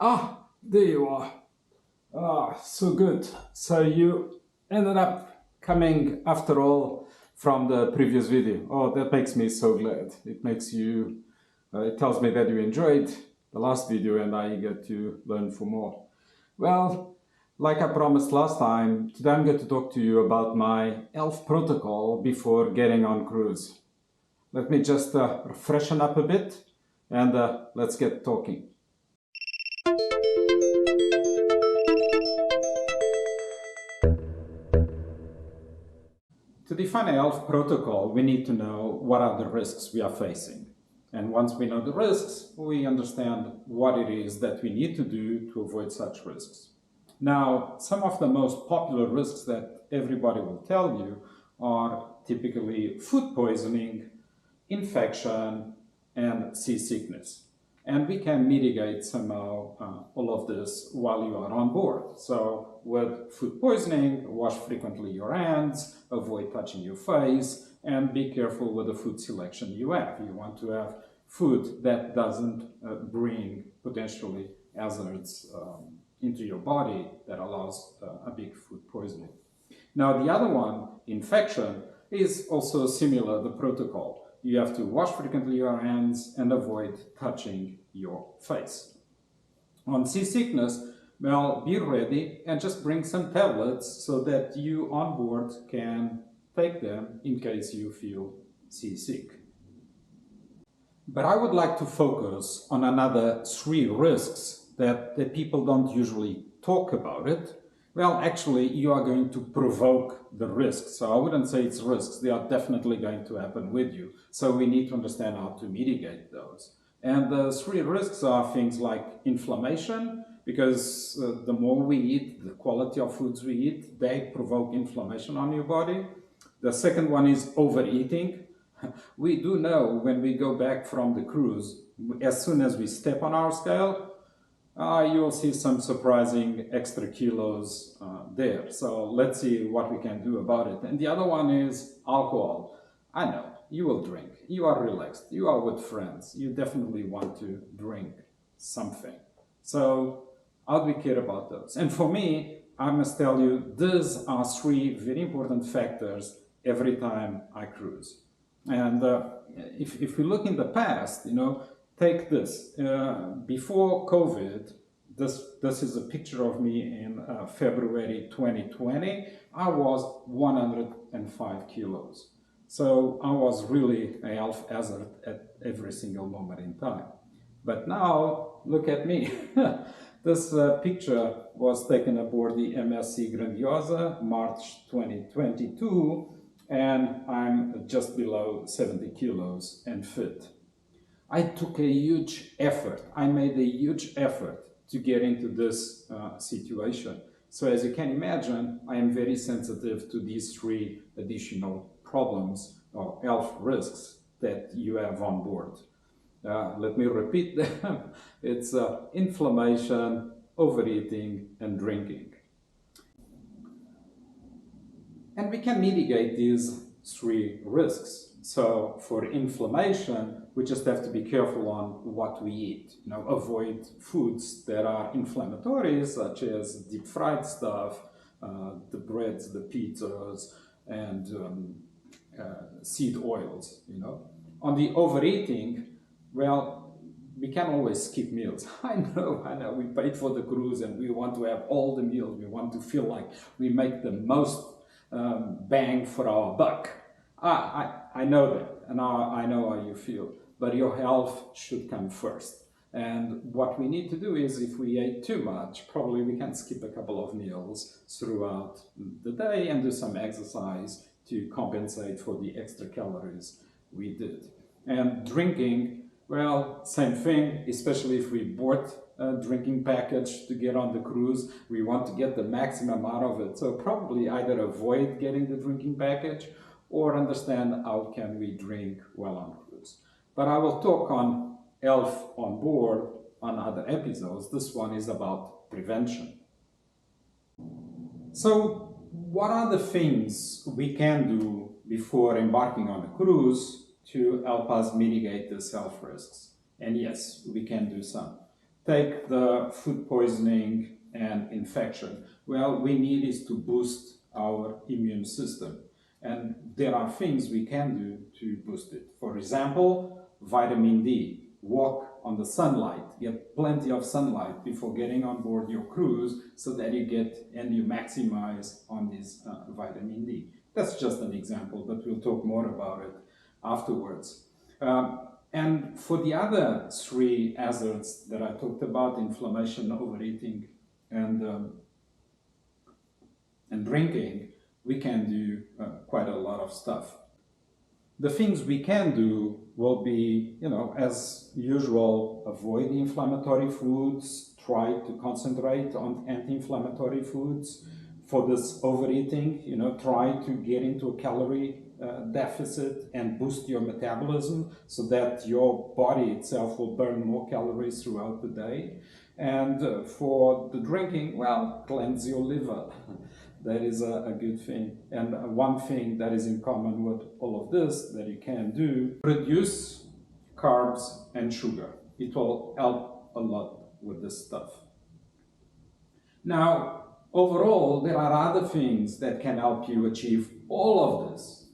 Ah, there you are. Ah, so good. So you ended up coming after all from the previous video. Oh, that makes me so glad. It makes you, it tells me that you enjoyed the last video and I get to learn for more. Well, like I promised last time, today I'm going to talk to you about my ELF protocol before getting on cruise. Let me just freshen up a bit and let's get talking. To define a health protocol, we need to know what are the risks we are facing. And once we know the risks, we understand what it is that we need to do to avoid such risks. Now, some of the most popular risks that everybody will tell you are typically food poisoning, infection, and seasickness. And we can mitigate somehow all of this while you are on board. So with food poisoning, wash frequently your hands, avoid touching your face, and be careful with the food selection you have. You want to have food that doesn't bring potentially hazards into your body that allows a big food poisoning. Now the other one, infection, is also similar, the protocol. You have to wash frequently your hands and avoid touching your face. On seasickness, well, be ready and just bring some tablets so that you on board can take them in case you feel seasick. But I would like to focus on another 3 risks that people don't usually talk about it. Well, actually, you are going to provoke the risks. So I wouldn't say it's risks. They are definitely going to happen with you. So we need to understand how to mitigate those. And the 3 risks are things like inflammation, because the more we eat, the quality of foods we eat, they provoke inflammation on your body. The second one is overeating. We do know when we go back from the cruise, as soon as we step on our scale, you will see some surprising extra kilos there. So let's see what we can do about it. And the other one is alcohol. I know, you will drink. You are relaxed. You are with friends. You definitely want to drink something. So how do we care about those? And for me, I must tell you, these are 3 very important factors every time I cruise. And if we look in the past, take this. Before COVID, this is a picture of me in February 2020. I was 105 kilos. So I was really a health hazard at every single moment in time. But now, look at me. This picture was taken aboard the MSC Grandiosa, March 2022, and I'm just below 70 kilos and fit. I took a huge effort. I made a huge effort to get into this situation. So as you can imagine, I am very sensitive to these 3 additional problems or health risks that you have on board. Let me repeat them. It's inflammation, overeating, and drinking. And we can mitigate these 3 risks. So for inflammation, we just have to be careful on what we eat. Avoid foods that are inflammatory, such as deep fried stuff, the breads, the pizzas, and seed oils. On the overeating, well, we can always skip meals. I know, we paid for the cruise and we want to have all the meals. We want to feel like we make the most bang for our buck. I know that, and I know how you feel, but your health should come first. And what we need to do is, if we ate too much, probably we can skip a couple of meals throughout the day and do some exercise to compensate for the extra calories we did. And drinking, well, same thing, especially if we bought a drinking package to get on the cruise, we want to get the maximum out of it. So probably either avoid getting the drinking package or understand how can we drink while on cruise. But I will talk on health on board on other episodes. This one is about prevention. So what are the things we can do before embarking on a cruise to help us mitigate these health risks? And yes, we can do some. Take the food poisoning and infection. Well, we need is to boost our immune system. And there are things we can do to boost it. For example, vitamin D. Walk on the sunlight, get plenty of sunlight before getting on board your cruise so that you get and you maximize on this vitamin D. That's just an example, but we'll talk more about it afterwards. And for the other three hazards that I talked about, inflammation, overeating, and drinking, we can do quite a lot of stuff. The things we can do will be, as usual, avoid inflammatory foods, try to concentrate on anti-inflammatory foods. For this overeating, try to get into a calorie deficit and boost your metabolism so that your body itself will burn more calories throughout the day. And for the drinking, well, cleanse your liver. That is a good thing. And one thing that is in common with all of this that you can do, reduce carbs and sugar. It will help a lot with this stuff. Now, overall, there are other things that can help you achieve all of this,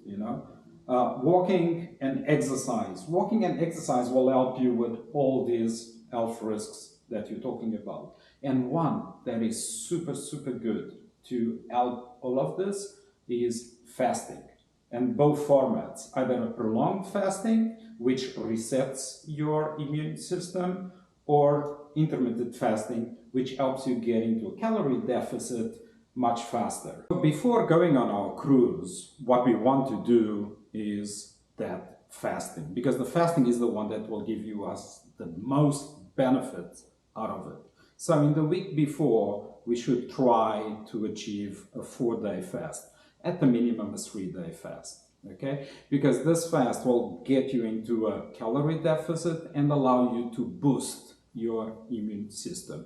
walking and exercise. Walking and exercise will help you with all these health risks that you're talking about. And one that is super, super good to help all of this is fasting. And both formats, either a prolonged fasting, which resets your immune system, or intermittent fasting, which helps you get into a calorie deficit much faster. Before going on our cruise, what we want to do is that fasting, because the fasting is the one that will give us the most benefits out of it. So in the week before, we should try to achieve a 4-day fast, at the minimum a 3-day fast, okay? Because this fast will get you into a calorie deficit and allow you to boost your immune system.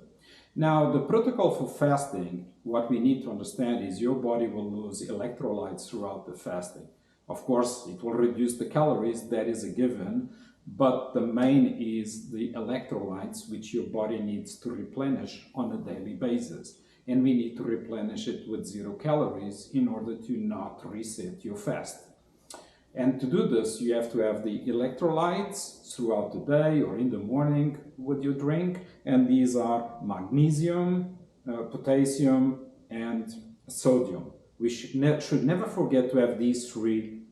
Now, the protocol for fasting, what we need to understand is your body will lose electrolytes throughout the fasting. Of course, it will reduce the calories, that is a given, but the main is the electrolytes which your body needs to replenish on a daily basis. And we need to replenish it with 0 calories in order to not reset your fast. And to do this, you have to have the electrolytes throughout the day or in the morning with your drink. And these are magnesium, potassium, and sodium. We should never forget to have these 3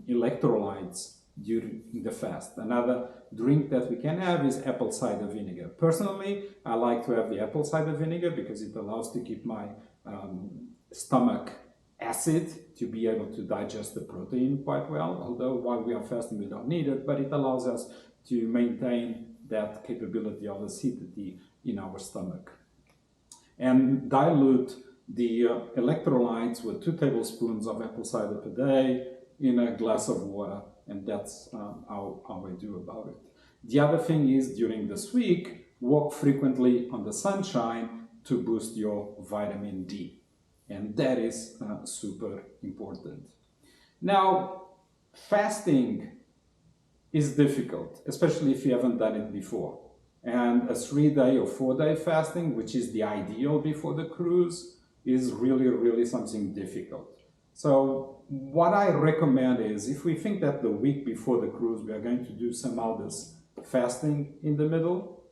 electrolytes during the fast. Another drink that we can have is apple cider vinegar. Personally, I like to have the apple cider vinegar because it allows to keep my stomach acid to be able to digest the protein quite well. Although while we are fasting, we don't need it, but it allows us to maintain that capability of acidity in our stomach. And dilute the electrolytes with 2 tablespoons of apple cider per day in a glass of water. And that's how I do about it. The other thing is, during this week, walk frequently on the sunshine to boost your vitamin D. And that is super important. Now, fasting is difficult, especially if you haven't done it before. And a 3-day or 4-day fasting, which is the ideal before the cruise, is really, really something difficult. So what I recommend is, if we think that the week before the cruise we are going to do somehow this fasting in the middle,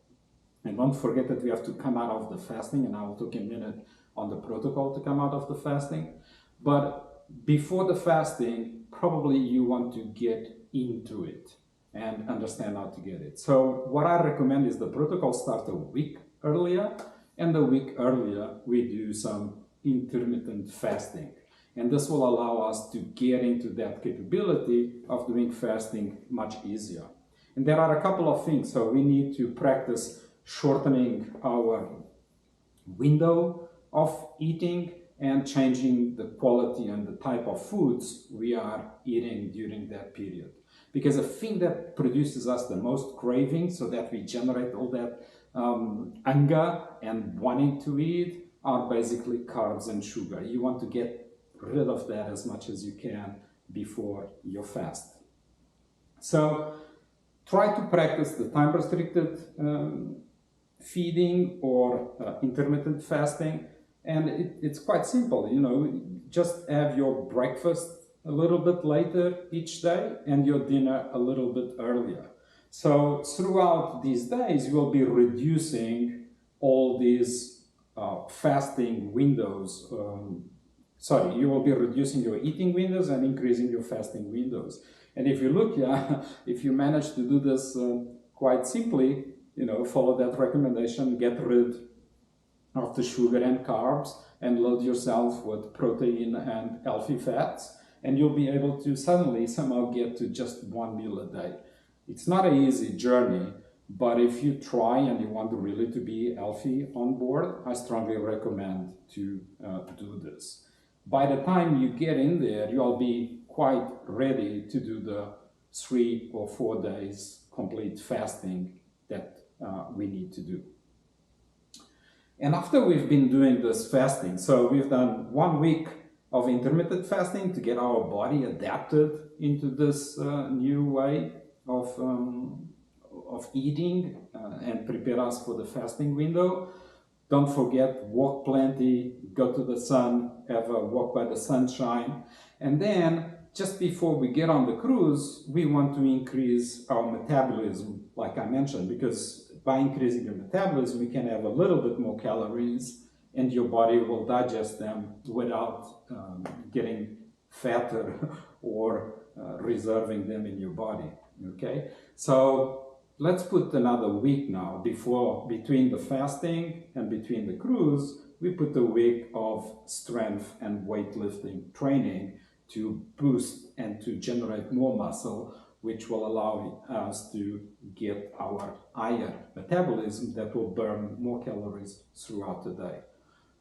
and don't forget that we have to come out of the fasting, and I will talk in a minute on the protocol to come out of the fasting. But before the fasting, probably you want to get into it and understand how to get it. So what I recommend is the protocol starts a week earlier, and the week earlier we do some intermittent fasting. And this will allow us to get into that capability of doing fasting much easier. And there are a couple of things. So we need to practice shortening our window of eating and changing the quality and the type of foods we are eating during that period. Because the thing that produces us the most craving, so that we generate all that anger and wanting to eat, are basically carbs and sugar. You want to get rid of that as much as you can before your fast. So try to practice the time-restricted feeding or intermittent fasting, and it's quite simple. You know, just have your breakfast a little bit later each day and your dinner a little bit earlier. So throughout these days, you will be reducing all these fasting windows. You will be reducing your eating windows and increasing your fasting windows. And if you look, if you manage to do this quite simply, you know, follow that recommendation, get rid of the sugar and carbs and load yourself with protein and healthy fats, and you'll be able to suddenly somehow get to just one meal a day. It's not an easy journey, but if you try and you want really to be healthy on board, I strongly recommend to do this. By the time you get in there, you'll be quite ready to do the 3 or 4 days complete fasting that we need to do. And after we've been doing this fasting, so we've done 1 week of intermittent fasting to get our body adapted into this new way of eating and prepare us for the fasting window. Don't forget, walk plenty, go to the sun, have a walk by the sunshine. And then, just before we get on the cruise, we want to increase our metabolism, like I mentioned, because by increasing your metabolism, we can have a little bit more calories and your body will digest them without getting fatter or reserving them in your body, okay? So let's put another week now between the fasting and between the cruise. We put a week of strength and weightlifting training to boost and to generate more muscle, which will allow us to get our higher metabolism that will burn more calories throughout the day.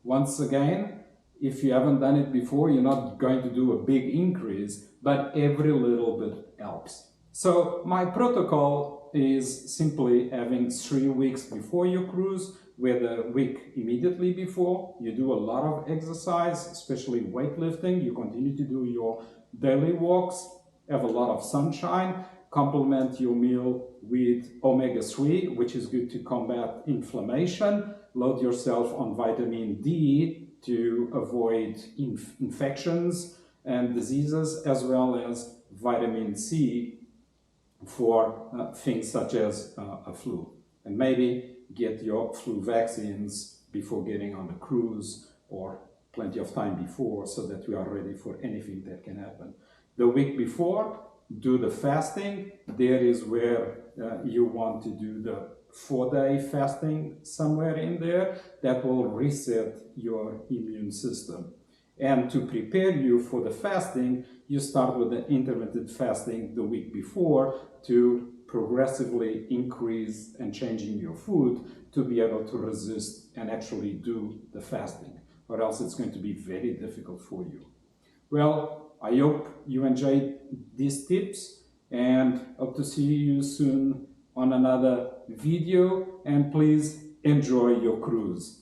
Once again, if you haven't done it before, you're not going to do a big increase, but every little bit helps. So my protocol is simply having 3 weeks before your cruise, where the week immediately before you do a lot of exercise, especially weightlifting. You continue to do your daily walks, have a lot of sunshine, complement your meal with omega-3, which is good to combat inflammation. Load yourself on vitamin D to avoid infections and diseases, as well as vitamin C for things such as a flu. And maybe get your flu vaccines before getting on the cruise, or plenty of time before, so that we are ready for anything that can happen. The week before, do the fasting. There is where you want to do the 4-day fasting somewhere in there. That will reset your immune system. And to prepare you for the fasting, you start with the intermittent fasting the week before to progressively increase and changing your food to be able to resist and actually do the fasting, or else it's going to be very difficult for you. Well, I hope you enjoyed these tips and hope to see you soon on another video, and please enjoy your cruise.